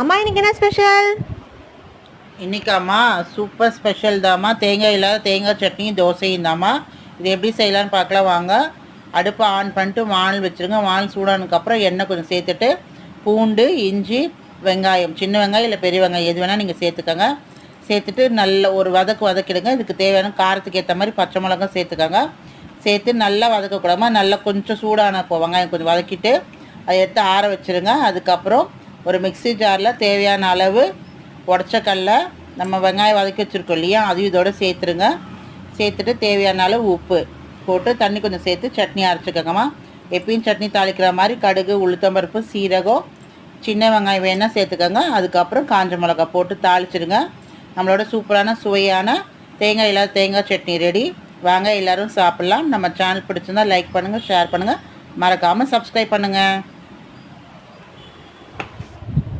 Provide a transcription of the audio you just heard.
அம்மா இன்னைக்கு என்ன ஸ்பெஷல்? இன்றைக்காம்மா சூப்பர் ஸ்பெஷல் தாம்மா. தேங்காய் இல்லாத தேங்காய் சட்னியும் தோசையும் தாம்மா. இது எப்படி செய்யலான்னு பார்க்கலாம் வாங்க. அடுப்பை ஆன் பண்ணிட்டு வானல் வச்சுருங்க. வானல் சூடானதுக்கப்புறம் எண்ணெய் கொஞ்சம் சேர்த்துட்டு பூண்டு, இஞ்சி, வெங்காயம், சின்ன வெங்காயம் இல்லை பெரிய வெங்காயம் எது வேணால் நீங்கள் சேர்த்துக்கோங்க. சேர்த்துட்டு நல்ல ஒரு வதக்கிடுங்க. இதுக்கு தேவையான காரத்துக்கு ஏற்ற மாதிரி பச்சை மிளகாய் சேர்த்துக்கோங்க. சேர்த்து நல்லா வதக்கக்கூடாமா. நல்லா கொஞ்சம் சூடான வெங்காயம் கொஞ்சம் வதக்கிட்டு அதை எடுத்து ஆற வச்சுருங்க. அதுக்கப்புறம் ஒரு மிக்ஸி ஜாரில் தேவையான அளவு உடச்ச கடல நம்ம வெங்காயம் வதக்கி வச்சுருக்கோம் இல்லையா, அதையும் இதோட சேர்த்துருங்க. சேர்த்துட்டு தேவையான அளவு உப்பு போட்டு தண்ணி கொஞ்சம் சேர்த்து சட்னி அரைச்சிக்கோங்கம்மா. எப்பயும் சட்னி தாளிக்கிற மாதிரி கடுகு, உளுத்தம்பருப்பு, சீரகம், சின்ன வெங்காயம் வேணால் சேர்த்துக்கோங்க. அதுக்கப்புறம் காஞ்ச மிளகாய் போட்டு தாளிச்சிடுங்க. நம்மளோட சூப்பரான சுவையான தேங்காய் இல்லாத தேங்காய் சட்னி ரெடி. வாங்க எல்லோரும் சாப்பிட்லாம். நம்ம சேனல் பிடிச்சிருந்தால் லைக் பண்ணுங்கள், ஷேர் பண்ணுங்கள், மறக்காமல் சப்ஸ்கிரைப் பண்ணுங்கள்.